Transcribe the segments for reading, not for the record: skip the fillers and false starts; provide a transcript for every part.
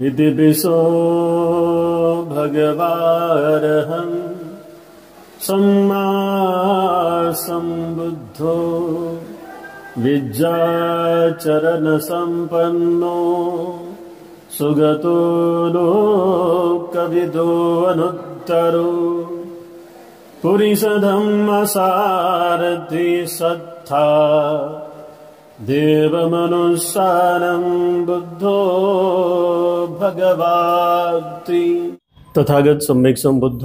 इति पिसो भगवारहं सम्मा सम्बुद्धो विद्याचरणसम्पन्नो सुगतो लोकविदो अनुत्तरो पुरीशधम्मसारथि सत्था देवमनुसारं बुद्धो भगवाति। तथागत सम्यक संबुद्ध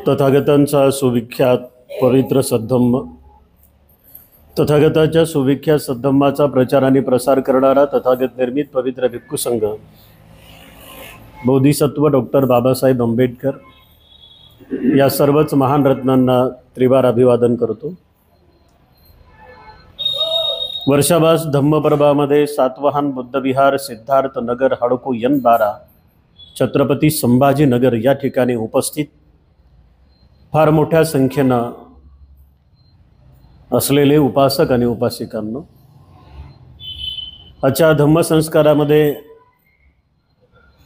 तथागतांचा सुविख्यात पवित्र सद्धम्म, तथागताच्या सुविख्यात सद्धम्माचा प्रचार आणि प्रसार करणारा तथागत निर्मित पवित्र भिक्खू संघ बोधिसत्व डॉक्टर बाबासाहेब आंबेडकर या सर्वच महान रत्नांना त्रिवार अभिवादन करतो। वर्षाभास धम्मप्रभामध्ये सातवाहन बुद्धविहार सिद्धार्थ नगर हडको N12 छत्रपती संभाजीनगर या ठिकाणी उपस्थित फार मोठ्या संख्येनं असलेले उपासक आणि उपासिकांनो, आजच्या धम्मसंस्कारामध्ये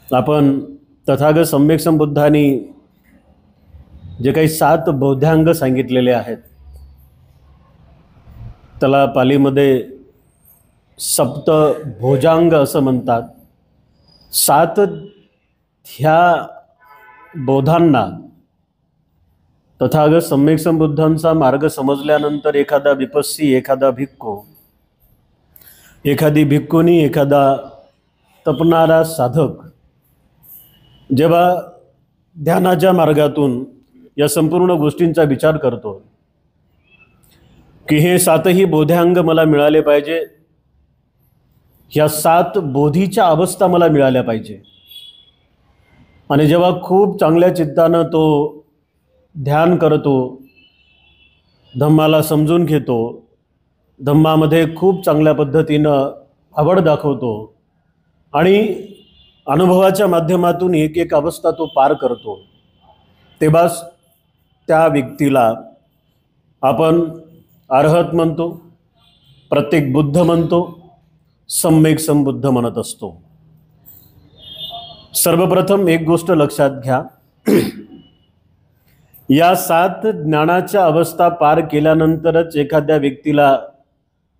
आपण तथागत सम्यक संबुद्धांनी जे काही 7 बोधांग सांगितलेले आहेत त्याला पालीमध्ये सप्त भोजांग असं म्हणतात। 7 ह्या बोधांना तथागत सम्यक संबुद्धांचा मार्ग समजल्यानंतर एखादा विपस्सी, एखादा भिक्खू, एखादी भिक्खुनी, एखादा तपणारा साधक जेव्हा ध्यानाच्या मार्गातून या संपूर्ण गोष्टींचा विचार करतो की हे 7ही बोधांग मला मिळाले पाहिजे, ह्या 7 बोधीच्या अवस्था मला मिळाल्या पाहिजे, आणि जेव्हा खूप चांगल्या चित्तानं तो ध्यान करतो, धम्माला समजून घेतो, धम्मामध्ये खूप चांगल्या पद्धतीनं आवड दाखवतो आणि अनुभवाच्या माध्यमातून एक एक अवस्था तो पार करतो, तेव्हाच त्या व्यक्तीला आपण अर्हत म्हणतो, प्रत्येक बुद्ध म्हणतो, सम्यक संबुद्ध म्हणत असतो। सर्वप्रथम एक गोष्ट लक्षात घ्या, या 7 ज्ञानाच्या अवस्था पार केल्यानंतरच एखाद्या व्यक्तीला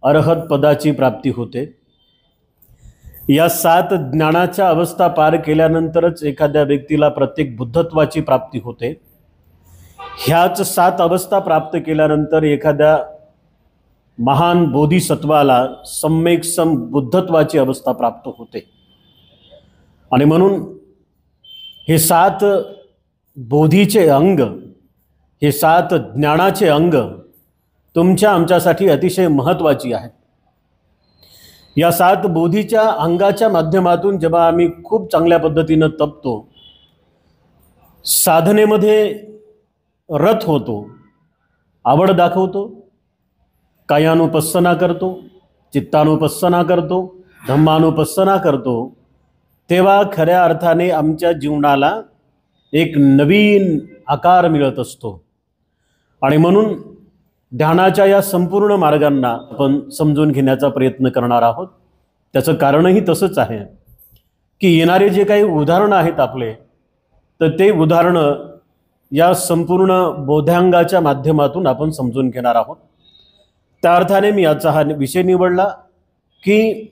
अर्हत पदाची प्राप्ती होते। या 7 ज्ञानाच्या अवस्था पार केल्यानंतरच एखाद्या व्यक्तीला प्रत्येक बुद्धत्वाची प्राप्ती होते। ह्याच 7 अवस्था प्राप्त केल्यानंतर एखाद्या महान बोधिसत्वाला सम्यक संबुद्धत्वाची अवस्था प्राप्त होते। आणि म्हणून हे 7 बोधीचे अंग, हे 7 ज्ञानाचे अंग तुमच्या आमच्यासाठी अतिशय महत्त्वाची आहेत। या 7 बोधीच्या अंगाच्या माध्यमातून जेव्हा आम्ही खूप चांगल्या पद्धतीनं तपतो, साधनेमध्ये रत होतो, आवड दाखवतो, कायानुपස්සना करतो, चित्तानुपස්සना करतो, धम्मानुपස්සना करतो, तेव्हा खऱ्या अर्थाने आमच्या जीवनाला एक नवीन आकार मिळत असतो। आणि म्हणून ध्यानाच्या या संपूर्ण मार्गांना आपण समजून घेण्याचा प्रयत्न करणार आहोत। त्याचं कारणही तसंच आहे की येणारे जे काही उदाहरणं आहेत आपले, तर ते उदाहरणं या संपूर्ण बोधांगाच्या माध्यमातून आपण समजून घेणार आहोत। त्या अर्थाने मी याचा हा विषय निवडला की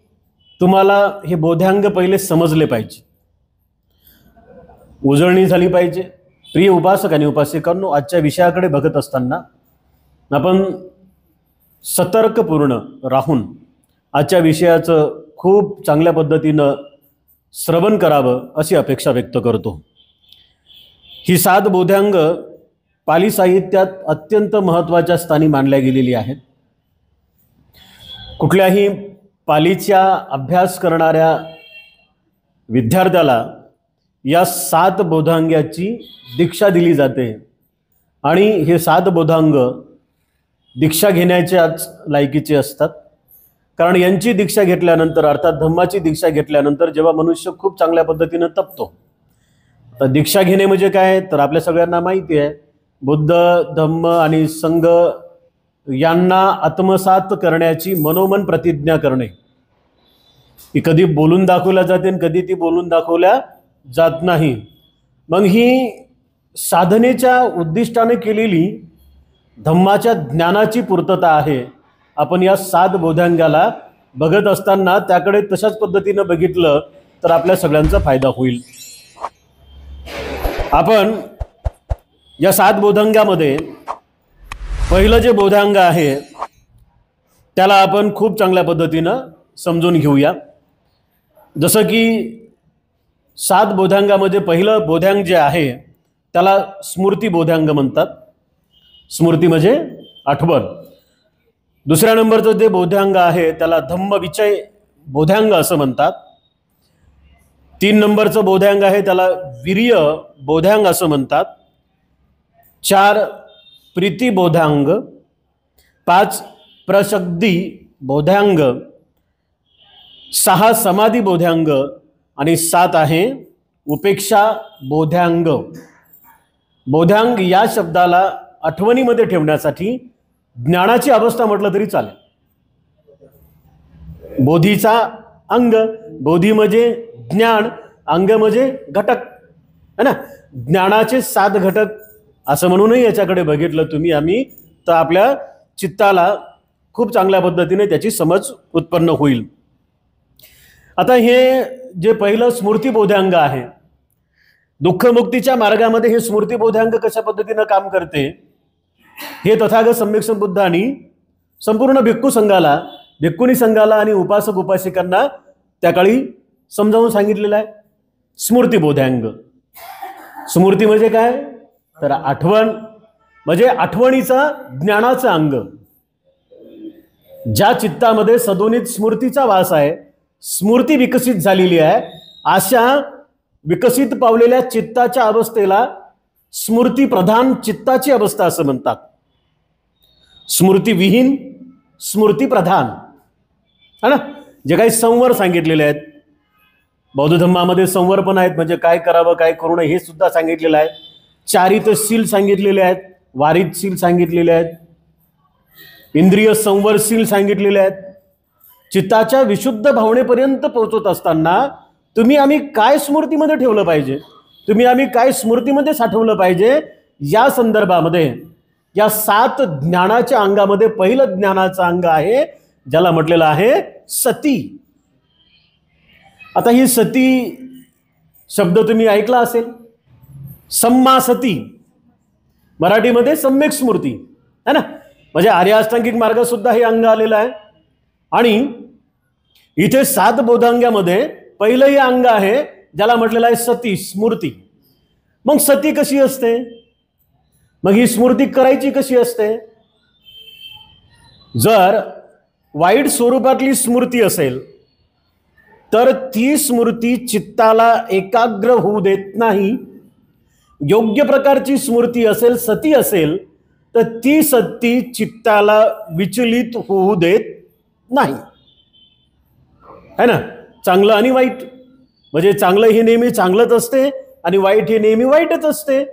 तुम्हाला हे बोधांग पहिले समजले पाहिजे, उजळणी झाली पाहिजे। प्रिय उपासक आणि उपासिकांनो, आजच्या विषयाकडे बघत असताना आपण सतर्कपूर्ण राहून आजच्या विषयाचं खूप चांगल्या पद्धतीनं श्रवण करावं अशी अपेक्षा व्यक्त करतो। ही 7 बोधांग पाली साहित्यात अत्यंत महत्त्वाच्या स्थानी मानल्या गेलेली आहेत। कुठल्याही पालीचा अभ्यास करणाऱ्या विद्यार्थ्याला या 7 बोधांगाची दीक्षा दिली जाते आणि हे 7 बोधांग दीक्षा घेण्याच्याच लायकीचे असतात। कारण यांची दीक्षा घेतल्यानंतर, अर्थात धम्माची दीक्षा घेतल्यानंतर जेव्हा मनुष्य खूप चांगल्या पद्धतीनं तपतो, तर दीक्षा घेणे म्हणजे काय, तर आपल्या सगळ्यांना माहिती आहे, बुद्ध, धम्म आणि संघ यांना आत्मसात करण्याची मनोमन प्रतिज्ञा करणे, ही कधी बोलून दाखवल्या जाते आणि कधी ती बोलून दाखवल्या जात नाही. मग ही साधनेच्या उद्दिष्टाने केलेली धम्माच्या ज्ञानाची पूर्तता आहे. आपण या 7 बोधांगाला बघत असताना त्याकडे तशाच पद्धतीनं बघितलं तर आपल्या सगळ्यांचा फायदा होईल. आपण या 7 बोधांगामध्ये पहिलं जे बोधांग आहे त्याला आपण खूप चांगल्या पद्धतीनं समजून घेऊया. जसं की 7 बोधांगामध्ये पहिलं बोधांग जे आहे त्याला स्मृती बोधांग म्हणतात. स्मृती म्हणजे आठवण. दुसऱ्या नंबरचं जे बोधांग आहे त्याला धम्मविचय बोधांग असं म्हणतात. 3 नंबरचं बोधांग आहे त्याला वीर्य बोधांग असं म्हणतात. 4 प्रीती बोधांग, 5 प्रशक्ती बोधांग, 6 समाधी बोधांग आणि 7 आहे उपेक्षा बोधांग. बोधांग या शब्दाला आठवणीमध्ये ठेवण्यासाठी ज्ञानाची अवस्था म्हटलं तरी चालेल. बोधीचा अंग, बोधी म्हणजे ज्ञान, अंग म्हणजे घटक है ना. ज्ञानाचे 7 घटक असं म्हणूनही याच्याकडे बघितलं तुम्ही आम्ही तर आपल्या चित्ताला खूप चांगल्या पद्धतीने त्याची समज उत्पन्न होईल. आता हे जे पहिलं स्मृती बोधांग आहे, दुःखमुक्तीच्या मार्गामध्ये हे स्मृती बोधांग कशा पद्धतीनं काम करते हे तथागत सम्यक संबुद्धांनी संपूर्ण भिक्खू संघाला, भिक्खुनी संघाला आणि उपासक उपासिकांना त्या काळी समजावून सांगितलेलं आहे. स्मृती बोधांग. स्मृती म्हणजे काय तर आठवण, म्हणजे आठवणीचा ज्ञानाचा अंग. ज्या चित्तामध्ये सदोनित स्मृतीचा वास आहे, स्मृती विकसित झालेली आहे, अशा विकसित पावलेल्या चित्ताच्या अवस्थेला स्मृती प्रधान चित्ताची अवस्था असं म्हणतात. स्मृती विहीन, स्मृती प्रधान है ना. जे काही संवर सांगितलेले आहेत बौद्ध धर्मामध्ये, संवर पण आहेत म्हणजे काय करावं काय करू नये हे सुद्धा सांगितलेलं आहे. चारितशील सांगितलेले आहेत, वारितशील सांगितलेले आहेत, इंद्रिय संवरशील सांगितलेले आहेत. चित्ताच्या विशुद्ध भावनेपर्यंत पोहोचत असताना तुम्ही आम्ही काय स्मृतीमध्ये ठेवलं पाहिजे, तुम्ही आम्ही काय स्मृतीमध्ये साठवलं पाहिजे या संदर्भामध्ये या 7 ज्ञानाच्या अंगामध्ये पहिलं ज्ञानाचं अंग आहे ज्याला म्हटलेलं आहे सती. आता ही सती शब्द तुम्ही ऐकला असेल. सम्मा सती, मराठीमध्ये सम्यक स्मृती है ना. म्हणजे आर्य अष्टांगिक मार्ग सुद्धा हे अंग आलेलं आहे. आणि इथे 7 बोधांगामध्ये पहिलं हे अंग आहे ज्याला म्हटलेलं आहे सती, स्मृती. मग सती कशी असते, मग ही स्मृती करायची कशी असते. जर वाईट स्वरूपातली स्मृती असेल तर ती स्मृती चित्ताला एकाग्र होऊ देत नाही. योग्य प्रकारची स्मृती असेल, सती असेल तर ती सती चित्ताला विचलित होऊ देत नाही है ना. चांगलं आणि वाईट म्हणजे चांगलं हे नेहमी चांगलंच असते आणि वाईट हे नेहमी वाईटच असते.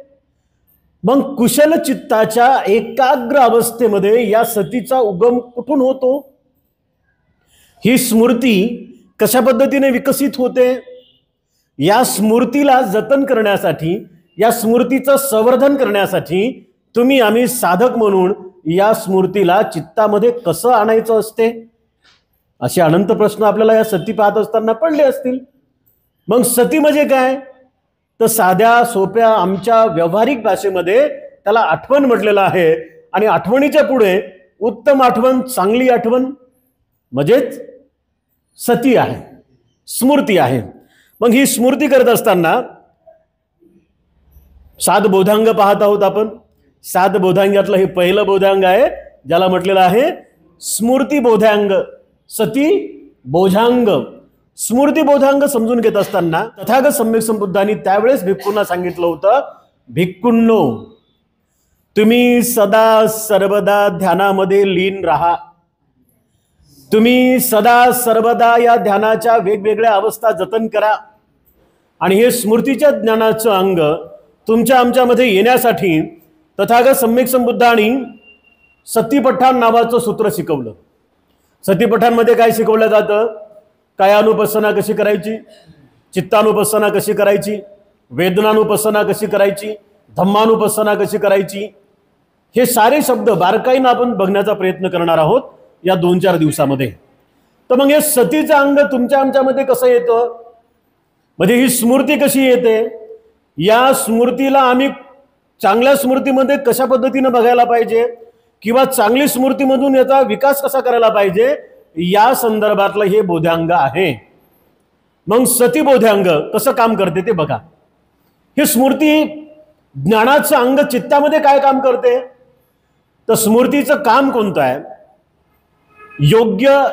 मग कुशल चित्ताच्या एकाग्र अवस्थेमध्ये या सतीचा उगम कुठून होतो, ही स्मृती कशा पद्धतीने विकसित होते, या स्मृतीला जतन करण्यासाठी, या स्मृतीचं संवर्धन करण्यासाठी तुम्ही आम्ही साधक म्हणून या स्मृतीला चित्तामध्ये कसं आणायचं असते, असे अनंत प्रश्न आपल्याला या सती पाहत असताना पडले असतील. मग सती म्हणजे काय तर साध्या सोप्या आमच्या व्यावहारिक भाषेमध्ये त्याला आठवण म्हटलेलं आहे. आणि आठवणीच्या पुढे उत्तम आठवण, चांगली आठवण म्हणजेच सती आहे, स्मृती आहे. मग ही स्मृती करत असताना 7 बोधांग पाहत आहोत आपण. 7 बोधांगातलं हे पहिलं बोधांग आहे ज्याला म्हटलेलं आहे स्मृती बोधांग, सती बोधांग. स्मृती बोधांग समजून घेत असताना तथागत सम्यक संबुद्धांनी त्यावेळेस भिक्खूंना सांगितलं होतं, भिक्खूंनो तुम्ही सदा सर्वदा ध्यानामध्ये लीन राहा. तुम्ही सदा सर्वदा या ध्यानाच्या वेगवेगळ्या अवस्था जतन करा. आणि हे स्मृतीच्या ज्ञानाचं अंग तुमच्या आमच्यामध्ये येण्यासाठी तथागत सम्यक संबुद्धांनी सतीपठ्ठान नावाचं सूत्र शिकवलं. सतीपठ्ठानमध्ये काय शिकवलं जातं कायानुपස්සना कशी करायची, चित्तानुपස්සना कशी करायची, वेदनानुपස්සना कशी करायची, धम्मानुपස්සना कशी करायची, हे सारे शब्द बारकाईनं आपण बघण्याचा प्रयत्न करणार आहोत या 2-4 दिवसामध्ये. तर मग हे सतीचं अंग तुमच्या आमच्यामध्ये कसं येतं, म्हणजे ही स्मृती कशी येते, या स्मृतीला आम्ही चांगल्या स्मृतीमध्ये कशा पद्धतीनं बघायला पाहिजे किंवा चांगली स्मृतीमधून याचा विकास कसा करायला पाहिजे, या संदर्भातलं हे बोधांग आहे. मग सती बोधांग कसं काम करते ते बघा. ही स्मृती ज्ञानाचं अंग चित्तामध्ये काय काम करते, तर स्मृतीचं काम कोणतं आहे, योग्य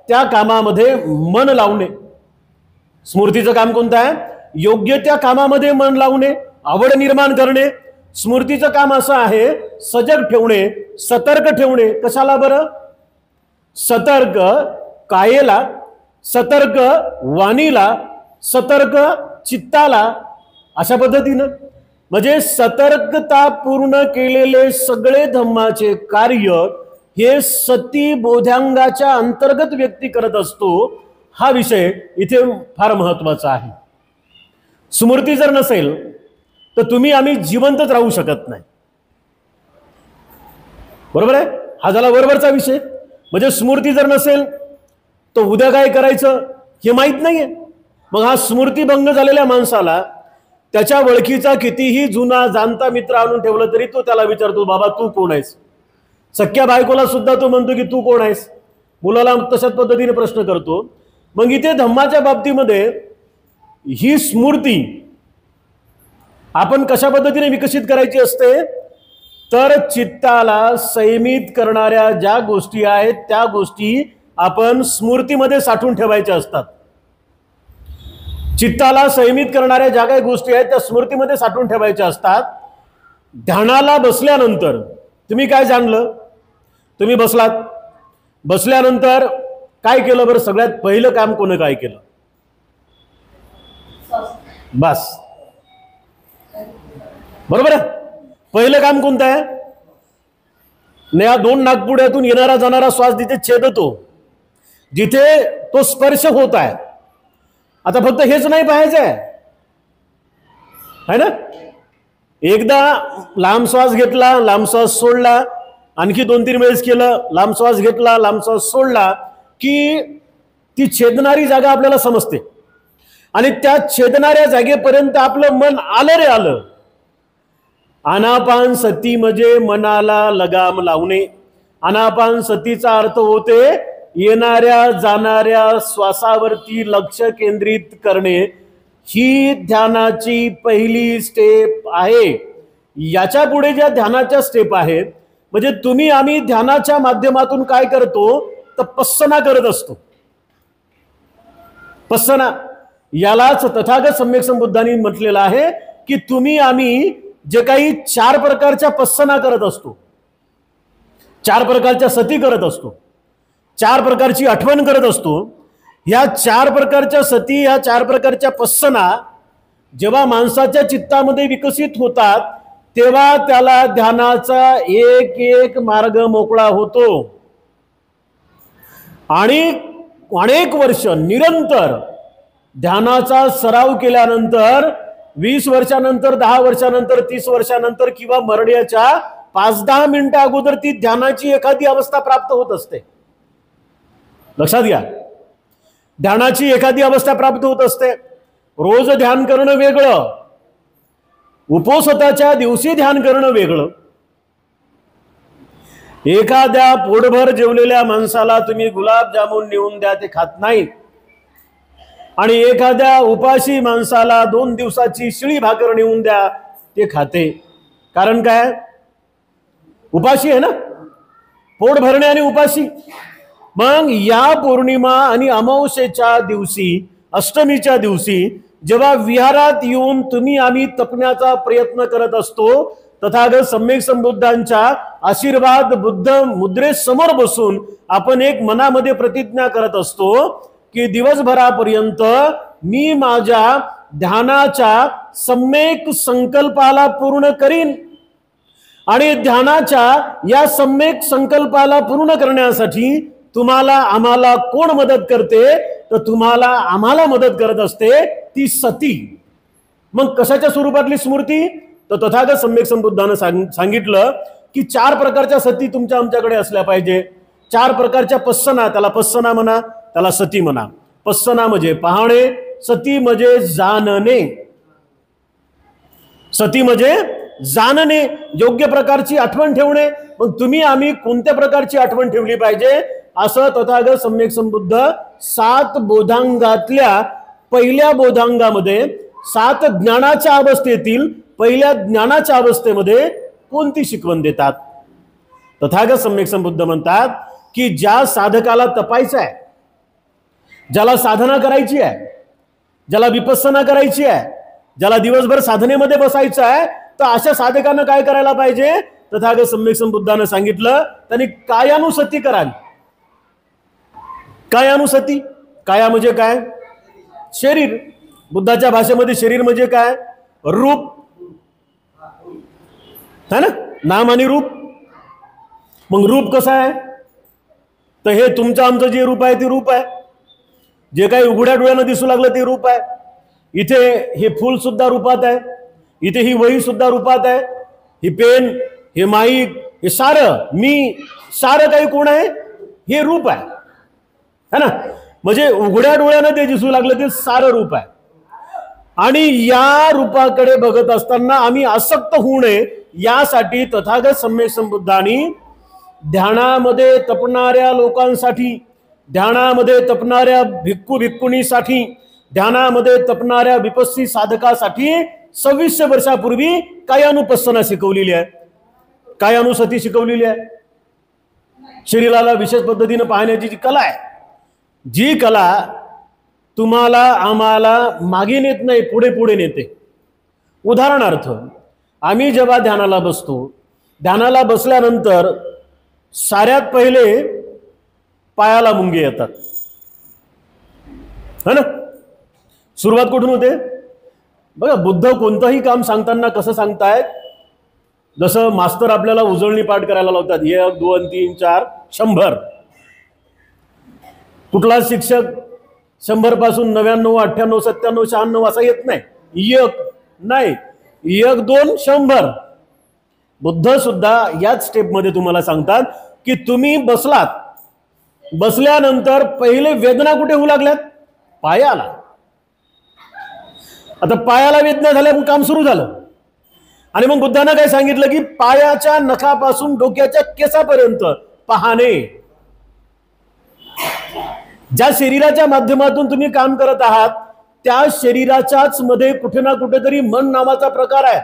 त्या कामामध्ये मन लावणे. स्मृतीचं काम कोणतं आहे, योग्य त्या कामामध्ये मन लावणे, आवड निर्माण करणे. स्मृतीचं काम असं आहे सजग ठेवणे, सतर्क ठेवणे. कशाला बरं, सतर्क कायेला, सतर्क वाणीला, सतर्क चित्ताला, अशा पद्धतीनं. म्हणजे सतर्कता पूर्ण केलेले सगळे धम्माचे कार्य हे सती बोधांगाच्या अंतर्गत व्यक्ती करत असतो. हा विषय इथे फार महत्वाचा आहे. स्मृती जर नसेल तर तुम्ही आम्ही जिवंतच राहू शकत नाही. बरोबर आहे, हा झाला वरवरचा विषय. म्हणजे स्मृती जर नसेल तर उद्या काय करायचं हे माहीत नाहीये. मग हा स्मृतीभंग झालेल्या माणसाला त्याच्या ओळखीचा कितीही जुना जाणता मित्र आणून ठेवलं तरी तो त्याला विचारतो, बाबा तू कोण आहेस. सख्या बायकोला सुद्धा तो म्हणतो की तू कोण आहेस, मुलाला तशाच पद्धतीने प्रश्न करतो. मग इथे धम्माच्या बाबतीमध्ये ही स्मृती आपण कशा पद्धतीने विकसित करायची असते, तर चित्ताला संयमित करणाऱ्या ज्या गोष्टी आहेत त्या गोष्टी आपण स्मृतीमध्ये साठवून ठेवायच्या असतात. चित्ताला संयमित करणाऱ्या ज्या काही गोष्टी आहेत त्या स्मृतीमध्ये साठवून ठेवायच्या असतात. ध्यानाला बसल्यानंतर तुम्ही काय जाणलं, तुम्ही बसलात, बसल्यानंतर काय केलं बरं, सगळ्यात पहिलं काम कोणी काय केलं, बस बरोबर आहे. पहिलं काम कोणतं आहे, या 2 नाकपुड्यातून येणारा जाणारा श्वास जिथे छेदतो, जिथे तो स्पर्श होत आहे. आता फक्त हेच नाही पाहायचंय है ना, एकदा लांब श्वास घेतला, लांब श्वास सोडला, आणखी 2-3 वेळेस केलं, लांब श्वास घेतला, लांब श्वास सोडला, की ती छेदणारी जागा आपल्याला समजते. आणि त्या छेदणाऱ्या जागेपर्यंत आपलं मन आलं रे आलं. आनापान सती म्हणजे मनाला लगाम लावणे. आनापान सतीचा अर्थ होते येणाऱ्या जाणाऱ्या श्वासावरती लक्ष केंद्रित करणे. ही ध्यानाची पहिली स्टेप आहे. याच्या पुढे ज्या ध्यानाच्या स्टेप आहेत, म्हणजे तुम्ही आम्ही ध्यानाच्या माध्यमातून काय करतो, तर पस्सना करत असतो. पस्सना यालाच तथागत सम्यक संबुद्धांनी म्हटलेलं आहे की तुम्ही आम्ही जे काही 4 प्रकारच्या पस्सना करत असतो, 4 प्रकारच्या सती करत असतो, 4 प्रकारची आठवण करत असतो. ह्या 4 प्रकारच्या सती, ह्या 4 प्रकारच्या पस्सना जेव्हा माणसाच्या चित्तामध्ये विकसित होतात तेव्हा त्याला ध्यानाचा एक मार्ग मोकळा होतो. आणि अनेक वर्ष निरंतर ध्यानाचा सराव केल्यानंतर 20 वर्षानंतर, 10 वर्षानंतर, 30 वर्षानंतर किंवा मरण्याच्या 5-10 मिनिटं अगोदर ती ध्यानाची एखादी अवस्था प्राप्त होत असते. लक्षात घ्या, ध्यानाची एखादी अवस्था प्राप्त होत असते. रोज ध्यान करणं वेगळं, उपोषताच्या दिवशी ध्यान करणं वेगळं. एखाद्या पोटभर जेवलेल्या माणसाला तुम्ही गुलाबजामुन नेऊन द्या, ते खात नाही. आणि एखाद्या उपाशी माणसाला 2 दिवसाची शिळी भाकर नेऊन द्या, ते खाते. कारण काय, उपाशी आहे ना, पोट भरणे आणि उपाशी. मग या पौर्णिमा आणि अमावस्येच्या दिवशी, अष्टमीच्या दिवशी जेव्हा विहारात येऊन तुम्ही आम्ही तपण्याचा प्रयत्न करत असतो, तथागत सम्यक संबुद्धांच्या आशीर्वाद बुद्ध मुद्रेसमोर बसून आपण एक मनामध्ये प्रतिज्ञा करत असतो की दिवसभरापर्यंत मी माझ्या ध्यानाच्या सम्यक संकल्पाला पूर्ण करीन. आणि ध्यानाच्या या सम्यक संकल्पाला पूर्ण करण्यासाठी तुम्हाला आम्हाला कोण मदत करते, तर तुम्हाला आम्हाला मदत करत असते ती सती. मग कशाच्या स्वरूपातली स्मृती? तर तथागत सम्यक संबुद्धानं सांगितलं की 4 प्रकारच्या सती तुमच्या आमच्याकडे असल्या पाहिजे. 4 प्रकारच्या पस्सना, त्याला पस्सना म्हणा, त्याला सती म्हणा. पस्सना म्हणजे पाहणे, सती म्हणजे जाणणे. सती म्हणजे जाणणे, योग्य प्रकारची आठवण ठेवणे. मग तुम्ही आम्ही कोणत्या प्रकारची आठवण ठेवली पाहिजे? असं तथागत सम्यक संबुद्ध 7 बोधांगातल्या पहिल्या बोधांगामध्ये 7 ज्ञानाच्या अवस्थेतील पहिल्या ज्ञानाच्या अवस्थेमध्ये कोणती शिकवण देतात? तथागत सम्यक संबुद्ध म्हणतात की ज्या साधकाला तपायचं आहे, ज्याला साधना करायची आहे, ज्याला विपස්සना करायची आहे, ज्याला दिवसभर साधनेमध्ये बसायचं आहे, तर अशा साधकांना काय करायला पाहिजे? तथागत सम्यक संबुद्धानं सांगितलं त्यांनी कायानुसती करावी. कायानुसती, काया म्हणजे काय? शरीर. बुद्धाच्या भाषेमध्ये शरीर म्हणजे काय? रूप है ना, नाम आणि रूप. मग रूप कसं आहे? तर हे तुमचं आमचं जे रूप आहे ते रूप आहे. जे काही उघड्या डोळ्यानं दिसू लागलं ते रूप आहे. इथे हे फूल सुद्धा रूपात आहे, इथे ही वही सुद्धा रूपात आहे, ही पेन, हे माईक, हे सारं मी, सारं काही कोण आहे? हे रूप आहे, है ना. म्हणजे उघड्या डोळ्यानं ते दिसू लागलं ते सारं रूप आहे. आणि या रूपाकडे बघत असताना आम्ही आसक्त होऊ नये यासाठी तथागत सम्यक संबुद्धांनी ध्यानामध्ये तपणाऱ्या लोकांसाठी, ध्यानामध्ये तपणाऱ्या भिक्खू भिक्खुणीसाठी, ध्यानामध्ये तपणाऱ्या विपस्सी साधकासाठी 2600 वर्षापूर्वी कायानुपස්සना शिकवलेली आहे, कायानुसती शिकवलेली आहे. शरीराला विशेष पद्धतीने पाहण्याची जी कला आहे, जी कला तुम्हाला आम्हाला मागे नेत नाही, पुढे पुढे नेते. उदाहरणार्थ, आम्ही जेव्हा ध्यानाला बसतो, ध्यानाला बसल्यानंतर साऱ्यात पहिले पायाला मुंगे येतात, है ना. सुरुवात कुठून होते? बघा, बुद्ध कोणतंही काम सांगताना कसं सांगतायत? जसं मास्तर आपल्याला उजळणी पाठ करायला लावतात, 1 2 3 4 100. कुठला शिक्षक 100 पासून 99 98 97 96 असा येत नाही. 1 नाही, 1 2 100. बुद्ध सुद्धा याच स्टेपमध्ये तुम्हाला सांगतात की तुम्ही बसलात, बसल्यानंतर पहिले वेदना कुठे होऊ लागल्यात? पायाला. आता पायाला वेदना झाल्या, मग काम सुरू झालं. आणि मग बुद्धानं काय सांगितलं की पायाच्या नखापासून डोक्याच्या केसापर्यंत पाहणे. ज्या शरीराच्या माध्यमातून तुम्ही काम करत आहात त्या शरीराच्याच मध्ये कुठे ना कुठेतरी मन नावाचा प्रकार आहे.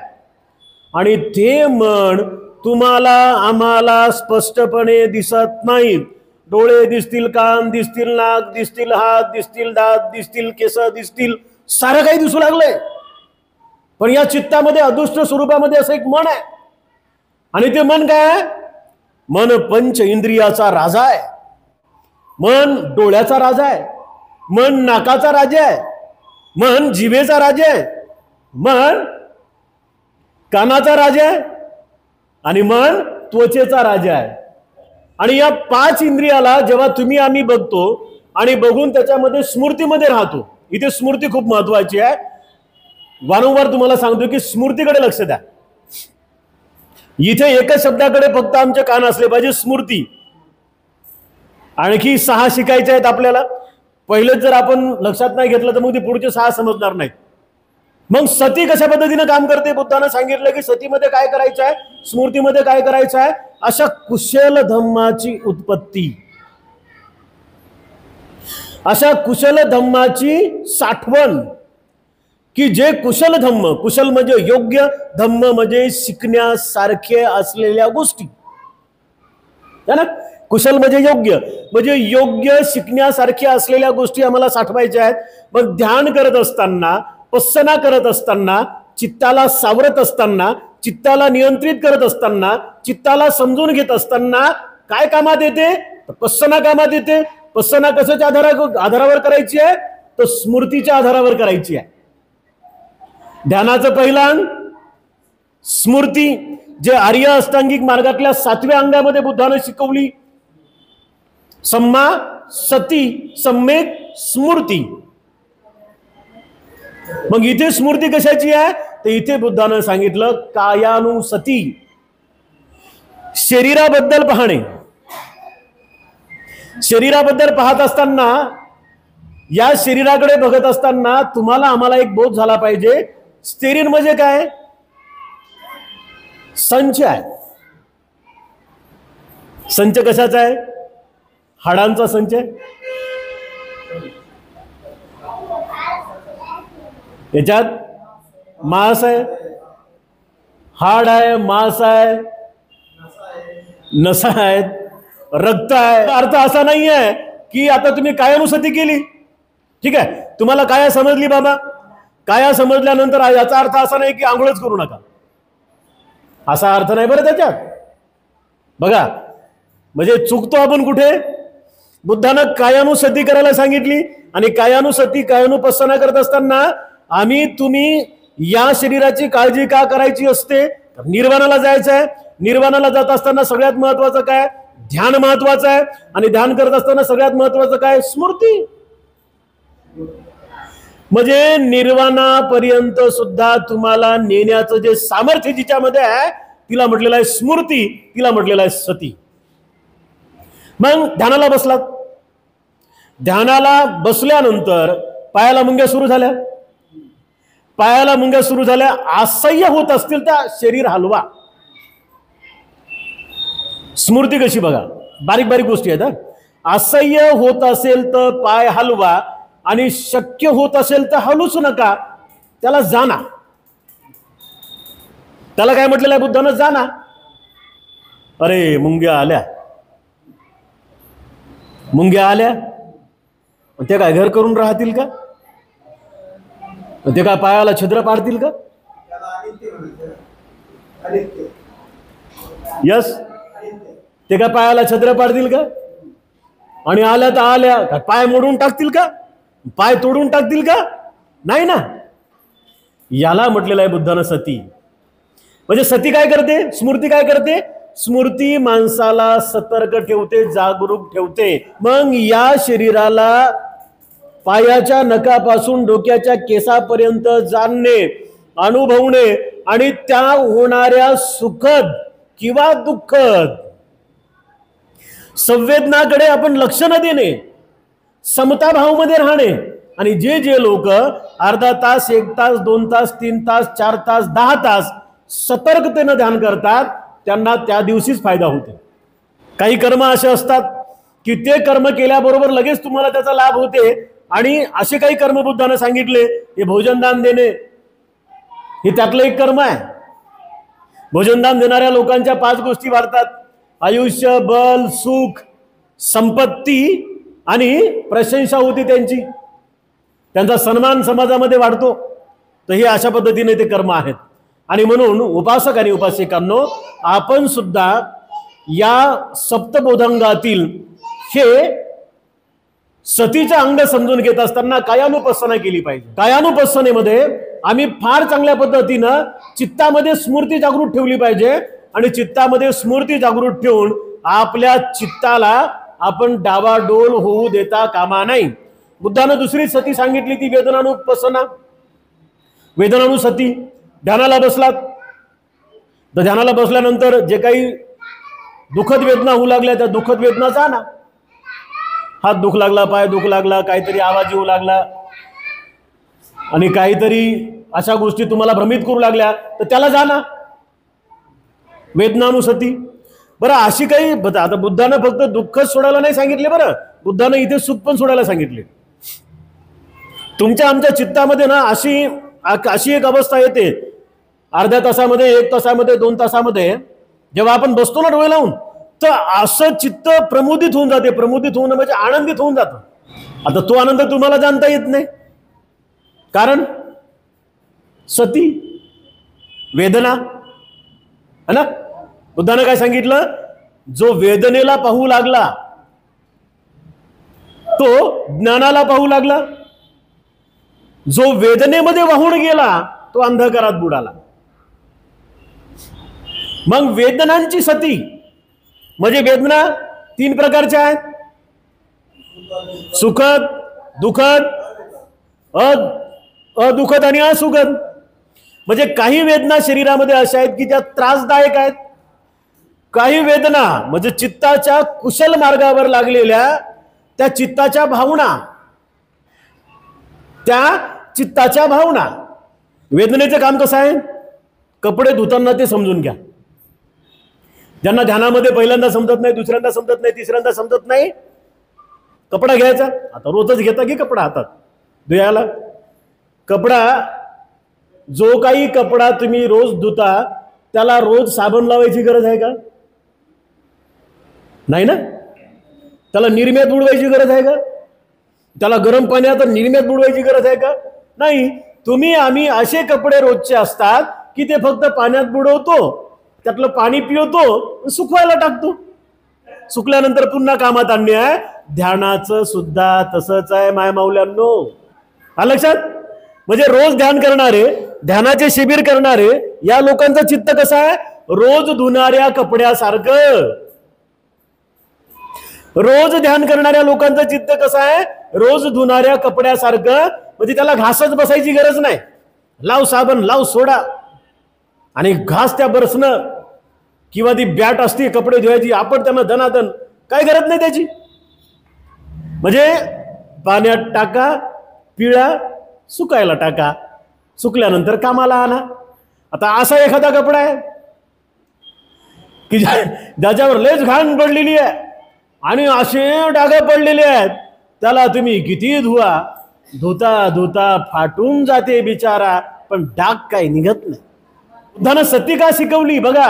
आणि ते मन तुम्हाला आम्हाला स्पष्टपणे दिसत नाहीत. डोळे दिसतील, कान दिसतील, नाक दिसतील, हात दिसतील, दात दिसतील, केस दिसतील, सारं काही दिसू लागलंय. पण या चित्तामध्ये अदृष्ट स्वरूपामध्ये असं एक मन आहे. आणि ते मन काय आहे? मन पंच इंद्रियाचा राजा आहे. मन डोळ्याचा राजा आहे, मन नाकाचा राजा आहे, मन जिभेचा राजा आहे, मन कानाचा राजा आहे आणि मन त्वचेचा राजा आहे. आणि या 5 इंद्रियाला जेव्हा तुम्ही आम्ही बघतो आणि बघून त्याच्यामध्ये स्मृतीमध्ये राहतो. इथे स्मृती खूप महत्वाची आहे. वारंवार तुम्हाला सांगतो की स्मृतीकडे लक्ष द्या. इथे एकच शब्दाकडे फक्त आमचे कान असले पाहिजे, स्मृती. आणखी 6 शिकायचे आहेत आपल्याला. पहिलेच जर आपण लक्षात नाही घेतलं तर मग ते पुढचे 6 समजणार नाहीत. मग सती कशा पद्धतीने काम करते? बुद्धानं सांगितलं की सतीमध्ये काय करायचं आहे, स्मृतीमध्ये काय करायचं आहे. अशा कुशल धम्माची उत्पत्ती, अशा कुशल धम्माची साठवण, की जे कुशल धम्म, कुशल म्हणजे योग्य, धम्म म्हणजे शिकण्यासारखे असलेल्या गोष्टी, है ना. कुशल म्हणजे योग्य, म्हणजे योग्य शिकण्यासारखे असलेल्या गोष्टी आम्हाला साठवायच्या आहेत. मग ध्यान करत असताना, पस्सना करत असताना, चित्ताला सावरत असताना, चित्ताला नियंत्रित करत असताना, चित्ताला समजून घेत असताना काय कामात येते? पस्सना कामात येते. पस्सना कशाच्या आधारावर करायची आहे? तर स्मृतीच्या आधारावर करायची आहे. ध्यानाचं पहिलं अंग स्मृती, जे आर्य अष्टांगिक मार्गातल्या 7व्या अंगामध्ये बुद्धानं शिकवली. सम्मा, सती, सम्यक स्मृती. मग इथे स्मृती कशाची आहे? तर इथे बुद्धानं सांगितलं कायानुसती, शरीराबद्दल पाहणे. शरीराबद्दल पाहत असताना, या शरीराकडे बघत असताना तुम्हाला आम्हाला एक बोध झाला पाहिजे, शरीर म्हणजे काय? संच आहे. संच कशाचा आहे? हाडांचा संच आहे. याच्यात मांस आहे, हाड आहे, मांस आहे, नसा आहेत, रक्त आहे. अर्थ असा नाही आहे की आता तुम्ही कायानुसती केली, ठीक आहे, तुम्हाला काया समजली बाबा, काया समजल्यानंतर याचा अर्थ असा नाही की आंघोळच करू नका, असा अर्थ नाही बरं त्याच्यात. बघा, म्हणजे चुकतो आपण कुठे? बुद्धानं कायानुसती करायला सांगितली, आणि कायानुसती कायानुपස්සना करत असताना तुम्ही या शरीराची काळजी का करायची असते? निर्वाणाला जायचं आहे. निर्वाणाला जात असताना सगळ्यात महत्वाचं काय? ध्यान महत्वाचं आहे. आणि ध्यान करत असताना सगळ्यात महत्वाचं काय? स्मृती. म्हणजे निर्वाणापर्यंत सुद्धा तुम्हाला नेण्याचं जे सामर्थ्य जिच्यामध्ये आहे तिला म्हटलेलं आहे स्मृती, तिला म्हटलेलं आहे सती. मग ध्यानाला बसलात, ध्यानाला बसल्यानंतर पायाला मुंग्या सुरू झाल्या, पायाला मुंग्या सुरू झाल्या, असह्य होत असतील तर शरीर हलवा. स्मृती कशी बघा, बारीक बारीक गोष्टी आहेत. असह्य होत असेल तर पाय हलवा, आणि शक्य होत असेल तर हलूच नका, त्याला जाना. त्याला काय म्हटलेलं आहे बुद्धानं? जाना. अरे मुंग्या आल्या, मुंग्या आल्या, ते काय घर करून राहतील का? ते काय पायाला छिद्र पाडतील का? यस, ते काय पायाला छिद्र पाडतील का? आणि आल्या तर आल्या, पाय मोडून टाकतील का? पाय तोडून टाकतील का? नाही ना. याला म्हटलेलं आहे बुद्धानं सती. म्हणजे सती काय करते? स्मृती काय करते? स्मृती माणसाला सतर्क ठेवते, जागरूक ठेवते. मग या शरीराला पायाच्या नखापासून डोक्याच्या केसापर्यंत जाणणे, अनुभवणे, आणि त्या होणाऱ्या सुखद किंवा दुःखद संवेदनाकडे आपण लक्ष न देणे, समताभावमध्ये राहणे. आणि जे जे लोक अर्धा तास, 1 तास, 2 तास, 3 तास, 4 तास, 10 तास सतर्कतेनं ध्यान करतात, त्यांना त्या दिवशीच फायदा होते. काही कर्म असे असतात की ते कर्म केल्याबरोबर लगेच तुम्हाला त्याचा लाभ होते, आणि असे काही कर्म बुद्धाने सांगितले, हे भोजनदान देणे, हे त्यातलं एक कर्म आहे. भोजनदान देणाऱ्या लोकांच्या 5 गोष्टी वाढतात: आयुष्य, बल, सुख, संपत्ती आणि प्रशंसा होती त्यांची, त्यांचा सन्मान समाजामध्ये वाढतो. तर हे अशा पद्धतीने ते कर्म आहेत. आणि म्हणून उपासक आणि उपासिकांनो, आपण सुद्धा या सप्तबोधांगातील हे सतीचं अंग समजून घेत असताना कायानुपස්සना केली पाहिजे. कायानुपස්සनेमध्ये आम्ही फार चांगल्या पद्धतीनं चित्तामध्ये स्मृती जागृत ठेवली पाहिजे, आणि चित्तामध्ये स्मृती जागृत ठेवून आपल्या चित्ताला आपण डावाडोल होऊ देता कामा नाही. बुद्धानं दुसरी सती सांगितली, ती वेदनानुपස්සना, वेदनानुसती. ध्यानाला बसलात तर ध्यानाला बसल्यानंतर जे काही दुःखद वेदना होऊ लागल्या त्या दुःखद वेदना जाना. हात दुख लागला, पाय दुख लागला, काहीतरी आवाज येऊ लागला, आणि काहीतरी अशा गोष्टी तुम्हाला भ्रमित करू लागल्या तर त्याला जाना, वेदनानुसती. बरं, अशी काही आता बुद्धानं फक्त दुःखच सोडायला नाही सांगितले, बरं बुद्धानं इथे सुख पण सोडायला सांगितले. तुमच्या आमच्या चित्तामध्ये ना अशी एक अवस्था येते, अर्ध्या तासामध्ये, 1 तासामध्ये, 2 तासामध्ये जेव्हा आपण बसतो ना डोळे लावून, तर असं चित्त प्रमोदित होऊन जाते. प्रमोदित होणं म्हणजे आनंदित होऊन जातं. आता तो आनंद तुम्हाला जाणता येत नाही, कारण सती, वेदना है ना. बुद्धानं काय सांगितलं? जो वेदनेला पाहू लागला तो ज्ञानाला पाहू लागला, जो वेदनेमध्ये वाहून गेला तो अंधकारात बुडाला. मग वेदनांची सती म्हणजे वेदना 3 प्रकारच्या आहेत: सुखद, दुःखद, अदुःखद आणि असुखद. म्हणजे काही वेदना शरीरामध्ये अशा आहेत की त्या त्रासदायक आहेत. काही वेदना म्हणजे चित्ताच्या कुशल मार्गावर लागलेल्या त्या चित्ताच्या भावना, त्या चित्ताच्या भावना. वेदनेचं काम कसं आहे? कपडे धुताना ते समजून घ्या. ज्यांना ध्यानामध्ये पहिल्यांदा समजत नाही, दुसऱ्यांदा समजत नाही, तिसऱ्यांदा समजत नाही, कपडा घ्यायचा. आता रोजच घेता की कपडा हातात धुयाला. कपडा, जो काही कपडा तुम्ही रोज धुता त्याला रोज साबण लावायची गरज आहे का? नाही ना. त्याला निर्म्यात बुडवायची गरज आहे का? त्याला गरम पाण्यात निर्म्यात बुडवायची गरज आहे का? नाही. तुम्ही आम्ही असे कपडे रोजचे असतात की ते फक्त पाण्यात बुडवतो, त्यातलं पाणी पिळतो, सुकवायला टाकतो. सुकल्यानंतर पुन्हा कामात आणणे आहे. ध्यानाचं सुद्धा तसंच आहे माय माऊल्यांनो. आलं लक्षात? म्हणजे रोज ध्यान करणारे, ध्यानाचे शिबिर करणारे या लोकांचं चित्त कसं आहे? रोज धुणाऱ्या कपड्यासारखं. रोज ध्यान करणाऱ्या लोकांचं चित्त कसं आहे? रोज धुणाऱ्या कपड्यासारखं. म्हणजे त्याला घासच बसायची गरज नाही. लाव साबण, लाव सोडा आणि घास त्या बरसणं, किंवा ती बॅट असते कपडे धुवायची, आपण त्यांना दनादन, काय गरज नाही त्याची. म्हणजे पाण्यात टाका, पिळा, सुकायला टाका, सुकल्यानंतर कामाला आणा. आता असा एखादा कपडा आहे की ज्याच्यावर लयच घाण पडलेली आहे आणि असे डाग पडलेले आहेत, त्याला तुम्ही किती धुवा, धुता धुता फाटून जाते बिचारा, पण डाग काय निघत नाही. बुद्धानं सती का शिकवली बघा,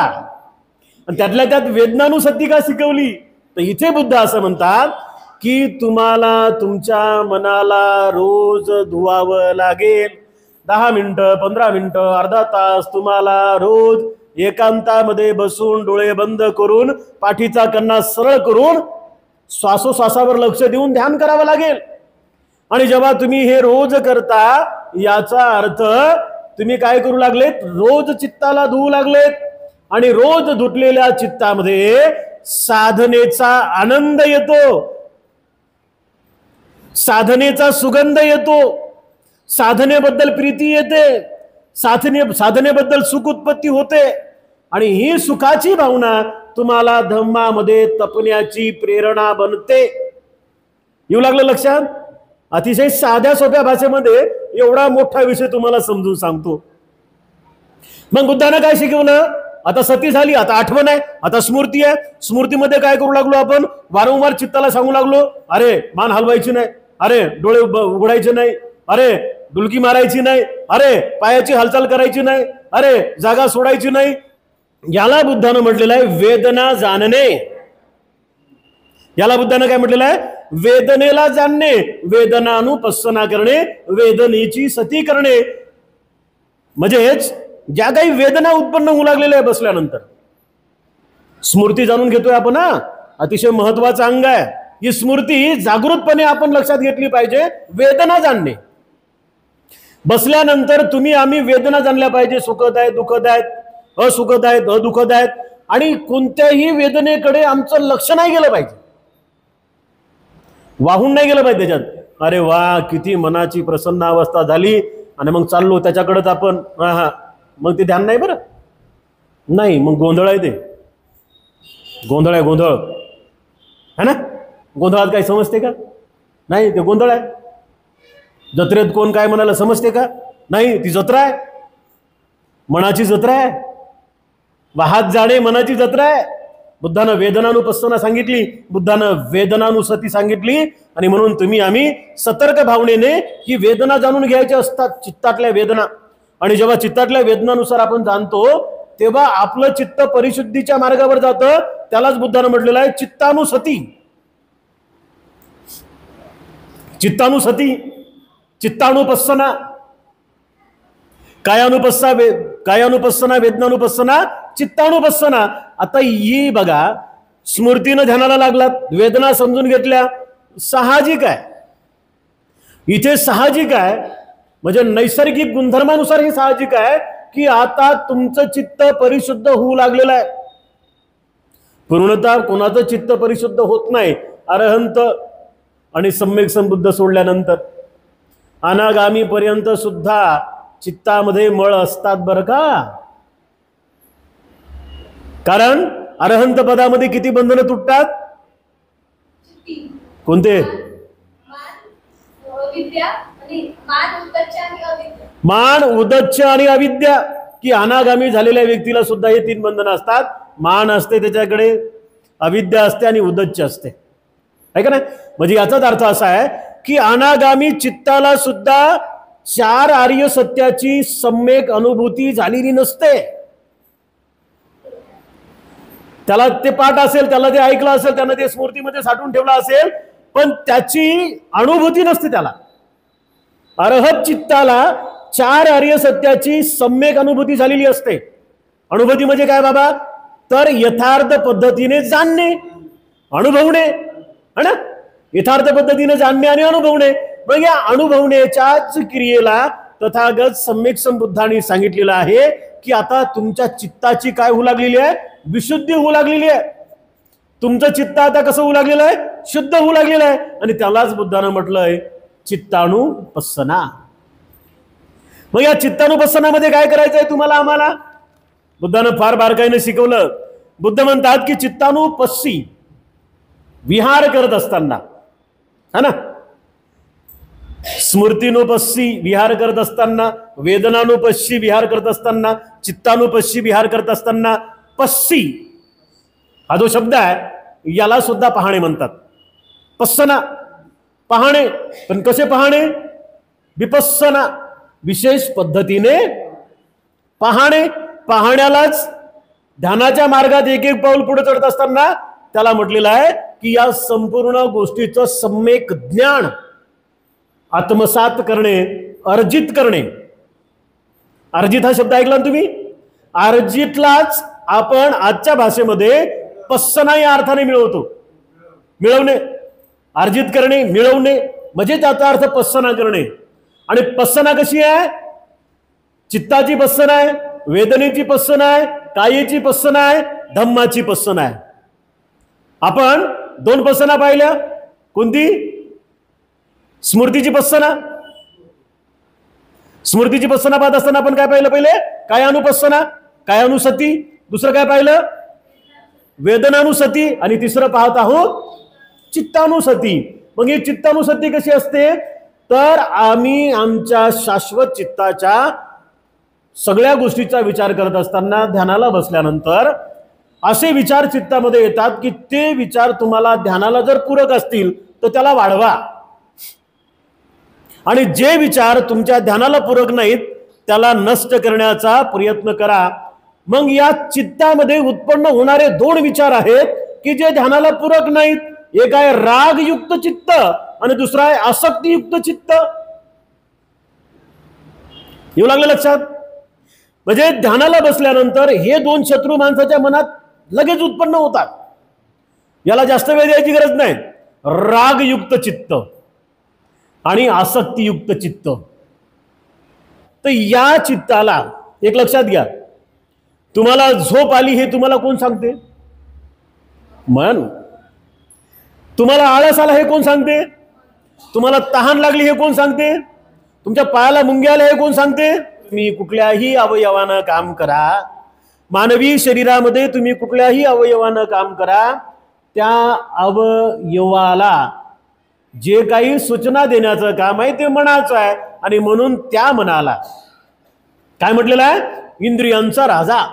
आणि त्यातल्या त्यात वेदनानुसती का शिकवली. तर इथे बुद्ध असं म्हणतात की तुम्हाला तुमच्या मनाला रोज धुवावं लागेल. 10 मिनिटं, 15 मिनिटं, अर्धा तास तुम्हाला रोज एकांतामध्ये बसून डोळे बंद करून पाठीचा कन्ना सरळ करून श्वासोश्वासावर लक्ष देऊन ध्यान करावं लागेल. आणि जेव्हा तुम्ही हे रोज करता, याचा अर्थ तुम्ही काय करू लागलेत? रोज चित्ताला धुवू लागलेत. आणि रोज धुतलेल्या चित्तामध्ये साधनेचा आनंद येतो, साधनेचा सुगंध येतो, साधनेबद्दल प्रीती येते, साधनेबद्दल सुख उत्पत्ती होते. आणि ही सुखाची भावना तुम्हाला धम्मामध्ये तपण्याची प्रेरणा बनते. येऊ लागलं लक्षात? अतिशय साध्या सोप्या भाषेमध्ये एवढा मोठा विषय तुम्हाला समजून सांगतो. मग बुद्धानं काय शिकवलं? आता सती झाली, आता आठवण आहे, आता स्मृती आहे. स्मृतीमध्ये काय करू लागलो आपण? वारंवार चित्ताला सांगू लागलो, अरे मान हलवायची नाही, अरे डोळे उघडायचे नाही, अरे डुलकी मारायची नाही, अरे पायाची हालचाल करायची नाही, अरे जागा सोडायची नाही. याला बुद्धानं म्हटलेलं आहे वेदना जाणणे. याला बुद्धानं काय म्हटलेलं आहे? वेदनेला जाणणे, वेदनानुपස්සना करणे, वेदनेची सती करणे. म्हणजेच ज्या काही वेदना उत्पन्न होऊ लागलेल्या आहे बसल्यानंतर, स्मृती जाणून घेतोय आपण. अतिशय महत्वाचा अंग आहे ही स्मृती. जागृतपणे आपण लक्षात घेतली पाहिजे. वेदना जाणणे, बसल्यानंतर तुम्ही आम्ही वेदना जाणल्या पाहिजे. सुखद आहेत, दुःखद आहेत, असुखद आहेत, अदुःखद आहेत. आणि कोणत्याही वेदनेकडे आमचं लक्ष नाही गेलं पाहिजे, वाहून नाही गेलं पाहिजे त्याच्यात. अरे वा, किती मनाची प्रसन्न अवस्था झाली, आणि मग चाललो त्याच्याकडेच आपण. मग ते ध्यान नाही बरं. नाही, मग गोंधळ आहे, ते गोंधळ आहे, गोंधळ है ना. गोंधळात काही समजते का? नाही, ते गोंधळ आहे. जत्रेत कोण काय म्हणाला समजते का? नाही, ती जत्रा आहे, मनाची जत्रा आहे. वाहत जाणे मनाची जत्रा आहे. बुद्धानं वेदनानुपස්සना सांगितली, बुद्धानं वेदनानुसती सांगितली. आणि म्हणून तुम्ही आम्ही सतर्क भावनेने ही वेदना जाणून घ्यायच्या असतात, चित्तातल्या वेदना. आणि जेव्हा चित्तातल्या वेदनानुसार आपण जाणतो, तेव्हा आपलं चित्त परिशुद्धीच्या मार्गावर जातं. त्यालाच बुद्धानं म्हटलेलं आहे चित्तानुसती. चित्तानुसती, चित्तानुपස්සना, कायानुपස්සना, वेदनानुपස්සना, चित्तानुपස්සना. आता ही बघा, स्मृतीनं ध्यानाला लागलात, वेदना समजून घेतल्या, साहजिक आहे. इथे साहजिक आहे म्हणजे नैसर्गिक गुणधर्मानुसार हे साहजिक आहे की आता तुमचं चित्त परिशुद्ध होऊ लागलेलं आहे. पूर्णतः कोणाचं चित्त परिशुद्ध होत नाही. अरहंत आणि सम्यक संबुद्ध सोडल्यानंतर अनागामी पर्यंत सुद्धा चित्तामध्ये मळ असतात बरं का. कारण अरहंत पदामध्ये किती बंधनं तुटतात? कोणते? मान, उदच्च आणि अविद्या. की अनागामी झालेल्या व्यक्तीला सुद्धा हे 3 बंधनं असतात. मान असते त्याच्याकडे, अविद्या असते आणि उदच्च असते, आहे का नाही. म्हणजे याचाच अर्थ असा आहे की अनागामी चित्ताला सुद्धा 4 आर्य सत्याची सम्यक अनुभूती झालेली नसते. त्याला ते पाठ असेल, त्याला ते ऐकलं असेल, त्यानं ते स्मृतीमध्ये साठवून ठेवलं असेल, पण त्याची अनुभूती नसते त्याला. अरहत चित्ताला 4 आर्य सत्याची सम्यक अनुभूती झालेली असते. अनुभूती म्हणजे काय बाबा? तर यथार्थ पद्धतीने जाणणे, अनुभवणे, है ना. यथार्थ पद्धतीने जाणणे आणि अनुभवणे. मग या अनुभवण्याच्याच क्रियेला तथागत सम्यक संबुद्धांनी सांगितलेलं आहे की आता तुमच्या चित्ताची काय होऊ लागलेली आहे? विशुद्धी होऊ लागलेली आहे. तुमचं चित्त आता कसं होऊ लागलेलं आहे? शुद्ध होऊ लागलेलं आहे. आणि त्यालाच बुद्धानं म्हटलंय चित्तानुपස්සना. मग या चित्तानुपස්සनामध्ये काय करायचंय तुम्हाला आम्हाला? बुद्धानं फार बारकाईने शिकवलं. बुद्ध म्हणतात की चित्तानुपस्सी विहार करत असताना, है ना, स्मृतीनुपस्सी विहार करत असताना, वेदनानुपस्सी विहार करत असताना, चित्तानुपस्सी विहार करत असताना, पस्सी हा जो शब्द आहे याला सुद्धा पाहणे म्हणतात. पस्सना पाहणे, पण कसे पाहणे? विपस्सना विशेष पद्धतीने पाहणे. पाहण्यालाच ध्यानाच्या मार्गात एक एक पाऊल पुढे चढत असताना त्याला म्हटलेलं आहे की या संपूर्ण गोष्टीचं सम्यक ज्ञान आत्मसात करणे, अर्जित करणे. अर्जित हा शब्द ऐकला ना तुम्ही? अर्जितलाच आपण आजच्या भाषेमध्ये पस्सना या अर्थाने मिळवतो. मिळवणे, अर्जित करणे, मिळवणे म्हणजे त्याचा अर्थ पस्सना करणे. आणि पस्सना कशी आहे? चित्ताची पस्सना आहे, वेदनेची पस्सना आहे, कायेची पस्सना आहे, धम्माची पस्सना आहे. आपण 2 पस्सना पाहिल्या. कोणती? स्मृतीची पस्सना. स्मृतीची पस्सना पाहत असताना आपण काय पाहिलं? पहिले कायानुपस्सना, कायानुसती. दुसरं काय पाहिलं? वेदनानुसती. आणि तिसरं पाहत आहोत चित्तानुसती. मग ही चित्तानुसती कशी असते? तर आम्ही आमच्या शाश्वत चित्ताच्या सगळ्या गोष्टीचा विचार करत असताना ध्यानाला बसल्यानंतर असे विचार चित्तामध्ये येतात की ते विचार तुम्हाला ध्यानाला जर पूरक असतील तर त्याला वाढवा, आणि जे विचार तुमच्या ध्यानाला पूरक नाहीत त्याला नष्ट करण्याचा प्रयत्न करा. मग या चित्तामध्ये उत्पन्न होणारे 2 विचार आहेत की जे ध्यानाला पूरक नाहीत. एक आहे रागयुक्त चित्त आणि दुसरा आहे आसक्तीयुक्त चित्त. येऊ लागलं लक्षात? म्हणजे ध्यानाला बसल्यानंतर हे 2 शत्रू माणसाच्या मनात लगेच उत्पन्न होतात. याला जास्त वेळ द्यायची गरज नाही. रागयुक्त चित्त आणि आसक्तीयुक्त चित्त. तर या चित्ताला एक लक्षात घ्या, तुम्हाला झोप आली हे तुम्हाला कोण सांगते? मन. तुम्हाला आळस आला हे कोण सांगते? तुम्हाला तहान लागली हे कोण सांगते? तुमच्या पायाला मुंग्या आल्या हे कोण सांगते? तुम्ही कुठल्याही अवयवानं काम करा, मानवी शरीरामध्ये तुम्ही कुठल्याही अवयवानं काम करा, त्या अवयवाला जे काही सूचना देण्याचं काम आहे ते मनाचं आहे. आणि म्हणून त्या मनाला काय म्हटलेलं आहे? इंद्रियांचा राजा.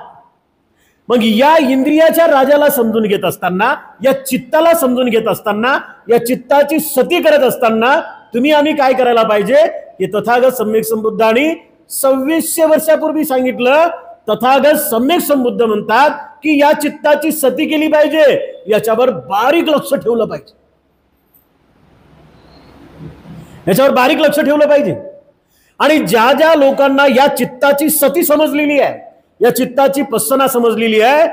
मग या इंद्रियाच्या राजाला समजून घेत असताना, या चित्ताला समजून घेत असताना, या चित्ताची सती करत असताना तुम्ही आम्ही काय करायला पाहिजे? हे तथागत सम्यक संबुद्धांनी 2600 वर्षापूर्वी सांगितलं. तथागत सम्यक संबुद्ध म्हणतात की या चित्ताची सती केली पाहिजे, याच्यावर बारीक लक्ष ठेवलं पाहिजे. याच्यावर बारीक लक्ष ठेवलं पाहिजे. आणि ज्या ज्या लोकांना या चित्ताची सती समजलेली आहे, या चित्ताची पस्सना समजलेली आहे,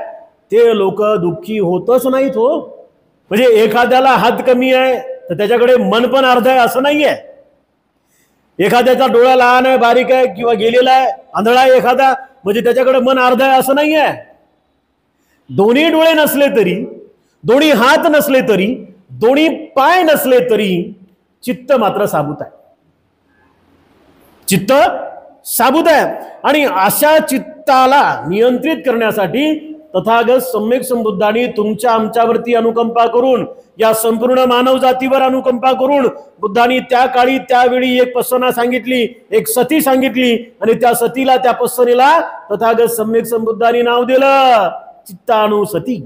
ते लोक दुःखी होतच नाहीत हो. म्हणजे एखाद्याला हात कमी आहे तर त्याच्याकडे मन पण अर्ध आहे असं नाहीये. एखाद्याचा डोळा लहान आहे, बारीक आहे किंवा गेलेला आहे, आंधळा आहे एखादा, म्हणजे त्याच्याकडे मन अर्ध आहे असं नाहीये. दोन्ही डोळे नसले तरी, दोन्ही हात नसले तरी, दोन्ही पाय नसले तरी चित्त मात्र साबूत आहे. चित्त साबूत आहे. आणि अशा चित्ताला नियंत्रित करण्यासाठी तथागत सम्यक संबुद्धांनी तुमच्या आमच्यावरती अनुकंपा करून, या संपूर्ण मानव जातीवर अनुकंपा करून बुद्धांनी त्या काळी त्यावेळी एक पसना सांगितली, एक सती सांगितली. आणि त्या सतीला, त्या पसनेला तथागत सम्यक संबुद्धांनी नाव दिलं चित्तानुसती.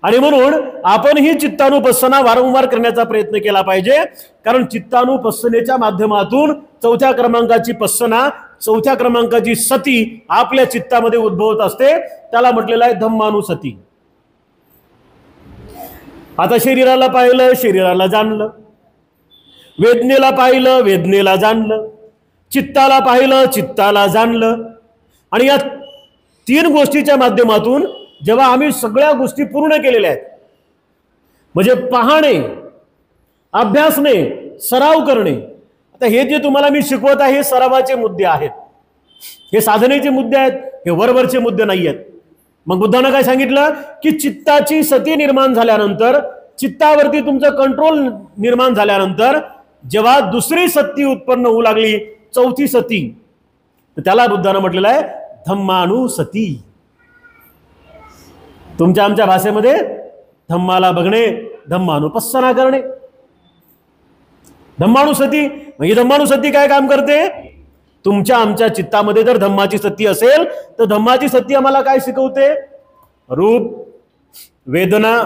आणि म्हणून आपण ही चित्तानुपස්සना वारंवार करण्याचा प्रयत्न केला पाहिजे. कारण चित्तानुपස්සनेच्या माध्यमातून चौथ्या क्रमांकाची पස්සना, चौथ्या क्रमांकाची सती आपल्या चित्तामध्ये उद्भवत असते. त्याला म्हटलेलं आहे धम्मानुसती. आता शरीराला पाहिलं, शरीराला जाणलं. वेदनेला पाहिलं, वेदनेला जाणलं. चित्ताला पाहिलं, चित्ताला जाणलं. आणि या तीन गोष्टीच्या माध्यमातून जेव्हा आम्ही सगळ्या गोष्टी पूर्ण केलेल्या आहेत, म्हणजे पाहणे, अभ्यासणे, सराव करणे. आता हे जे तुम्हाला मी शिकवत आहे हे सरावाचे मुद्दे आहेत, हे साधनेचे मुद्दे आहेत, हे वरवरचे मुद्दे नाही आहेत. मग बुद्धानं काय सांगितलं की चित्ताची सती निर्माण झाल्यानंतर, चित्तावरती तुमचं कंट्रोल निर्माण झाल्यानंतर जेव्हा दुसरी सती उत्पन्न होऊ लागली, चौथी सती, तर त्याला बुद्धानं म्हटलेलं आहे धम्मानुसती. तुमच्या आमच्या भाषेमध्ये धम्माला बघणे, धम्मानुपස්සना करणे, धम्मानुसती. ही धम्मानुसती काय काम करते? तुमच्या आमच्या चित्तामध्ये जर धम्माची सती असेल तर धम्माची सती आम्हाला काय शिकवते? रूप, वेदना,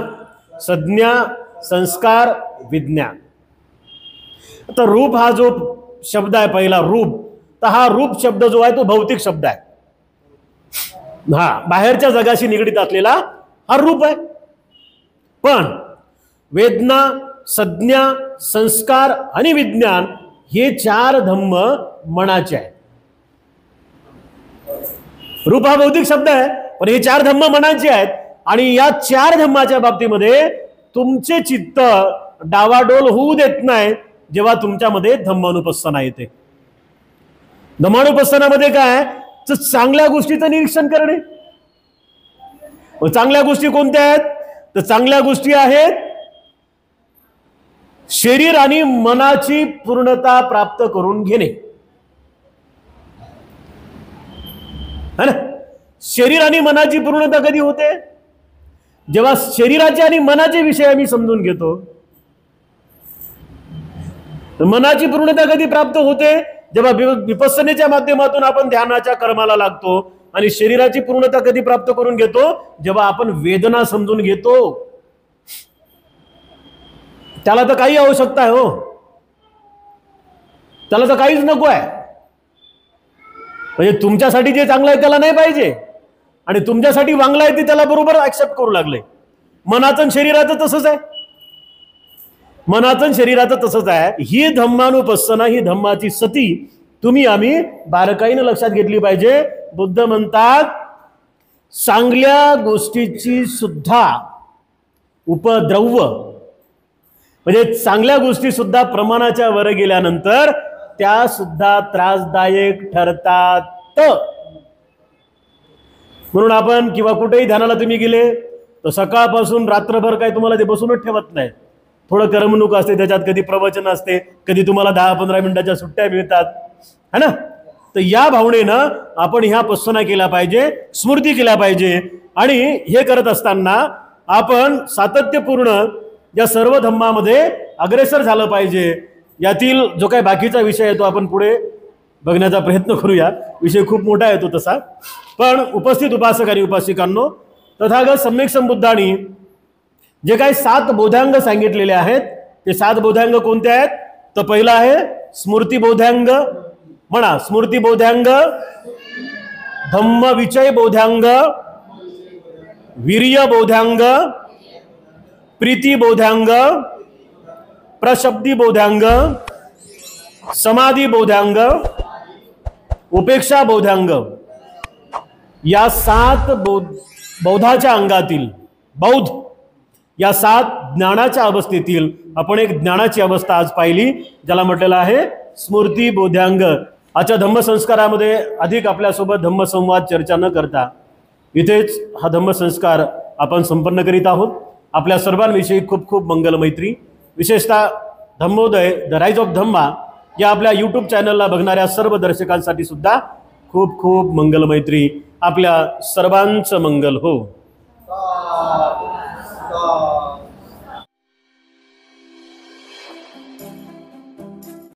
संज्ञा, संस्कार, विज्ञान. आता रूप हा जो शब्द आहे पहिला, रूप, तर हा रूप शब्द जो आहे तो भौतिक शब्द आहे. हा बाहेरच्या जगाशी निगडीत असलेला हा रूप आहे. पण वेदना, संज्ञा, संस्कार आणि विज्ञान हे चार धम्म मनाचे आहेत. रूप हा भौतिक शब्द आहे, पण हे चार धम्म मनाचे आहेत. आणि या चार धम्माच्या बाबतीमध्ये तुमचे चित्त डावाडोल होऊ देत नाही जेव्हा तुमच्यामध्ये धम्मानुपස්සना येते. धम्मानुपස්සनामध्ये काय? तर चांगल्या गोष्टीचं निरीक्षण करणे. चांगल्या गोष्टी कोणत्या आहेत? तर चांगल्या गोष्टी आहेत शरीर आणि मनाची पूर्णता प्राप्त करून घेणे, है ना. शरीर आणि मनाची पूर्णता कधी होते? जेव्हा शरीराचे आणि मनाचे विषय आम्ही समजून घेतो. मनाची पूर्णता कधी प्राप्त होते? जेव्हा विपස්සनेच्या माध्यमातून आपण ध्यानाच्या कर्माला लागतो. आणि शरीराची पूर्णता कधी प्राप्त करून घेतो? जेव्हा आपण वेदना समजून घेतो. त्याला तर काही आवश्यकता आहे हो, त्याला तर काहीच नको आहे. म्हणजे तुमच्यासाठी जे चांगलं आहे त्याला नाही पाहिजे, आणि तुमच्यासाठी वांगलं आहे ते त्याला बरोबर ऍक्सेप्ट करू लागले. मनाचं शरीराचं तसंच आहे, मनाचं शरीराचं तसंच आहे. ही धम्मानुपස්සना, ही धम्माची सती तुम्ही आम्ही बारकाईने लक्षात घेतली पाहिजे. बुद्ध म्हणतात चांगल्या गोष्टीची सुद्धा उपद्रव्य, म्हणजे चांगल्या गोष्टी सुद्धा प्रमाणाच्या वर गेल्यानंतर त्या सुद्धा त्रासदायक ठरतात. म्हणून आपण किंवा कुठेही ध्यानाला तुम्ही गेले तर सकाळपासून रात्रभर काय तुम्हाला ते बसूनच ठेवत नाही. थोडं करमणूक असते त्याच्यात, कधी प्रवचन असते, कधी तुम्हाला 10-15 मिनिटाच्या सुट्ट्या मिळतात, है ना. तर या भावनेनं आपण ह्या पස්සना केल्या पाहिजे, स्मृती केल्या पाहिजे. आणि हे करत असताना आपण सातत्यपूर्ण या सर्व धम्मामध्ये अग्रेसर झालं पाहिजे. यातील जो काही बाकीचा विषय आहे तो आपण पुढे बघण्याचा प्रयत्न करूया. विषय खूप मोठा येतो तसा. पण उपस्थित उपासक आणि उपासिकांनो, तथागत सम्यक संबुद्धांनी जे काही 7 बोधांग सांगितलेले आहेत, ते 7 बोधांग कोणते आहेत? तर पहिला आहे स्मृती बोधांग. म्हणा स्मृती बोधांग, धम्म विचय बोधांग, वीर्य बोधांग, प्रीती बोधांग, प्रशब्दी बोधांग, समाधी बोधांग, उपेक्षा बोधांग. या 7 बौद्धाच्या अंगातील बौद्ध, या 7 ज्ञानाच्या अवस्थेतील आपण एक ज्ञानाची अवस्था आज पाहिली, ज्याला म्हटलेलं आहे स्मृती बोधांग. आजच्या धम्मसंस्कारामध्ये अधिक आपल्यासोबत धम्मसंवाद चर्चा न करता इथेच हा धम्मसंस्कार आपण संपन्न करीत आहोत. आपल्या सर्वांविषयी खूप खूप मंगलमैत्री. विशेषतः धम्मोदय द राईज ऑफ धम्मा या आपल्या यूट्यूब चॅनलला बघणाऱ्या सर्व दर्शकांसाठी सुद्धा खूप खूप मंगलमैत्री. आपल्या सर्वांचं मंगल हो.